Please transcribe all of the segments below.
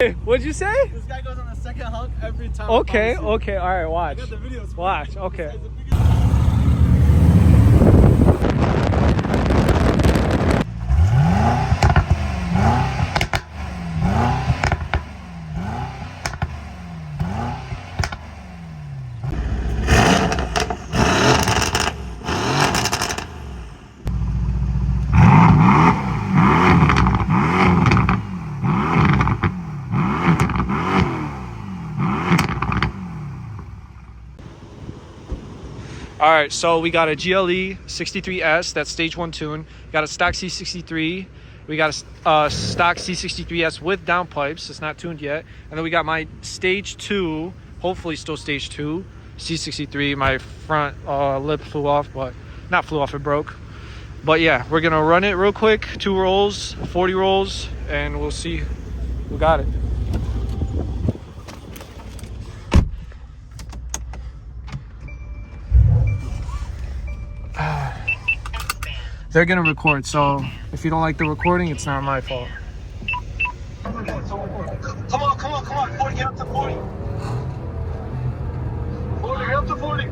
What'd you say? This guy goes on the second hunk every time. Okay, okay, all right, watch. I got the videos. Watch, okay. All right, so we got a GLE63s, that's stage 1 tune. We got a stock C63. We got a stock C63s with downpipes. It's not tuned yet. And then we got my stage 2, hopefully still stage 2, C63. My front lip flew off, but not flew off, it broke. But yeah, we're gonna run it real quick. 2 rolls, 40 rolls, and we'll see who got it. They're gonna record, so if you don't like the recording, it's not my fault. Come on. 40, get up to 40. 40, get up to 40.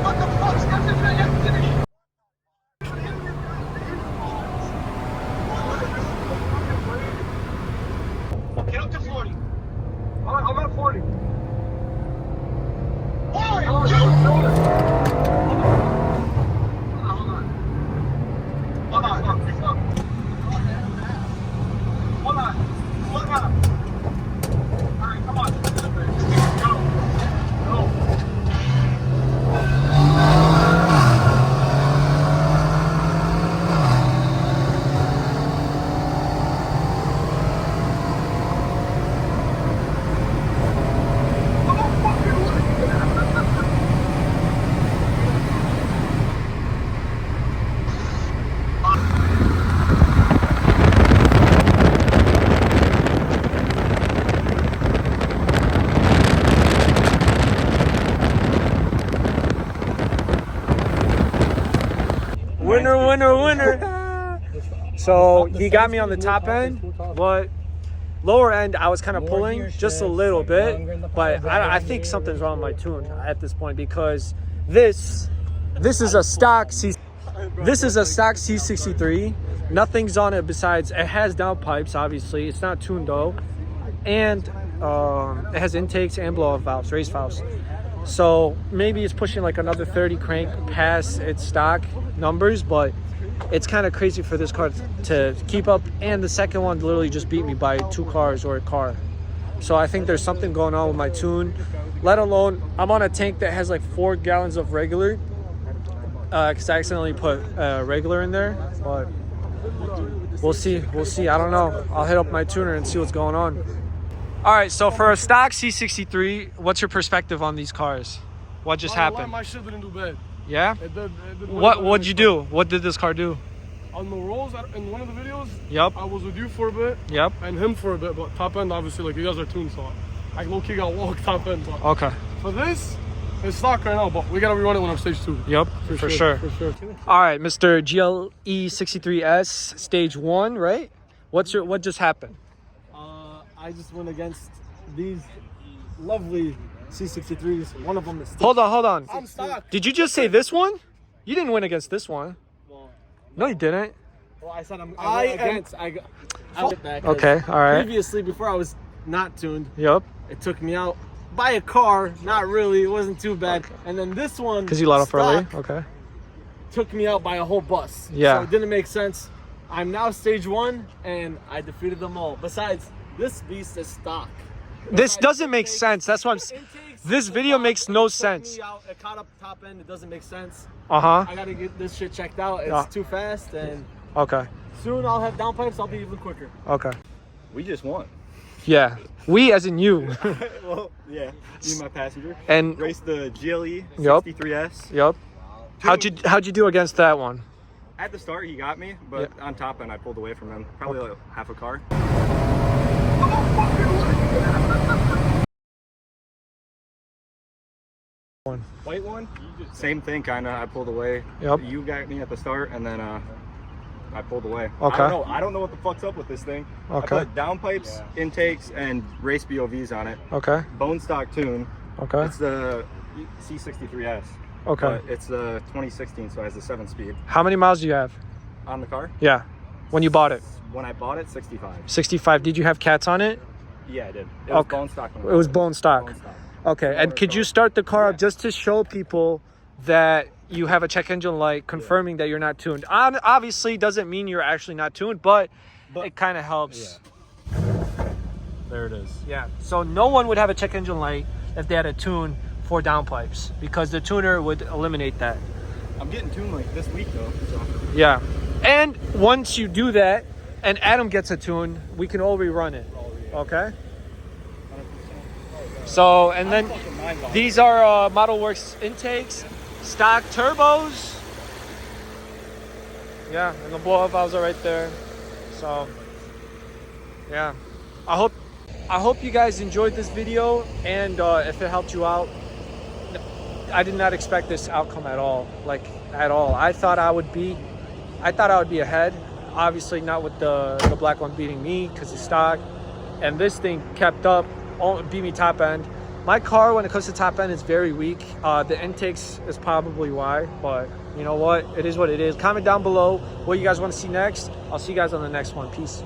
What the fuck's happening? Get up to 40. I'm at 40. Hold on. All right, come on. Go. Winner. So he got me on the top end, but lower end I was kind of pulling just a little bit, but I think something's wrong with my tune at this point, because this is a stock C63. Nothing's on it besides it has downpipes. Obviously it's not tuned though, and it has intakes and blow off valves, raised valves. So maybe it's pushing like another 30 crank past its stock numbers, but it's kind of crazy for this car to keep up. And the second one literally just beat me by 2 cars or a car. So I think there's something going on with my tune, let alone I'm on a tank that has like 4 gallons of regular, because I accidentally put regular in there. But we'll see. I don't know. I'll hit up my tuner and see what's going on. All right, so for a stock C63, what's your perspective on these cars? What just happened? My shit didn't do bad. Yeah? It did What'd you do? What did this car do? On the rolls, in one of the videos, yep, I was with you for a bit. Yep. And him for a bit, but top end, obviously, like, you guys are tuned, so I low-key got walk top end. So. Okay. For this, it's stock right now, but we gotta rerun it when I'm stage 2. Yep, for sure. All right, Mr. GLE63s, stage 1, right? What just happened? I just went against these lovely C63s. One of them is Hold on. I'm stock. Did you just say this one? You didn't win against this one. Well, no, you didn't. Well, I said I against. I get that. Okay, all right. Previously, before I was not tuned, yep, it took me out by a car. Not really. It wasn't too bad. Okay. And then this one, because you let off early. Okay. Took me out by a whole bus. Yeah. So it didn't make sense. I'm now stage 1, and I defeated them all. Besides, this beast is stock. This doesn't make sense. That's what I'm. This video makes no sense. It caught up top end. It doesn't make sense. I gotta get this shit checked out. It's too fast, and okay. Soon I'll have downpipes. I'll be even quicker. Okay. We just won. Yeah, we as in you. Well, yeah, you my passenger. And raced the GLE63s. Yep. How'd you do against that one? At the start, he got me, but on top end, I pulled away from him. Probably like half a car. White one, same thing kind of. I pulled away. Yep. You got me at the start, and then I pulled away. Okay. I don't know what the fuck's up with this thing. Okay. I put downpipes, intakes, and race BOVs on it. Okay. Bone stock tune. Okay. It's the C63s. Okay. But it's the 2016, so it has the 7-speed. How many miles do you have? On the car? Yeah. When you bought it? When I bought it, 65. 65. Did you have cats on it? Yeah, I did. It was Okay. bone stock. It was bone stock. Bone stock. Okay. And could you start the car up just to show people that you have a check engine light confirming that you're not tuned? Obviously, doesn't mean you're actually not tuned, but it kind of helps. Yeah. There it is. Yeah. So no one would have a check engine light if they had a tune for downpipes, because the tuner would eliminate that. I'm getting tuned like this week though. So. Yeah. And once you do that and Adam gets a tune, we can all rerun it. Okay? So, and then these are Model Works intakes, stock turbos. Yeah, and the blow-up valves are right there. So, yeah. I hope you guys enjoyed this video, and if it helped you out. I did not expect this outcome at all, like at all. I thought I would be ahead. Obviously not with the black one beating me because it's stock, and this thing kept up, beat me top end. My car, when it comes to top end, is very weak. The intakes is probably why, but you know what? It is what it is. Comment down below what you guys want to see next. I'll see you guys on the next one. Peace.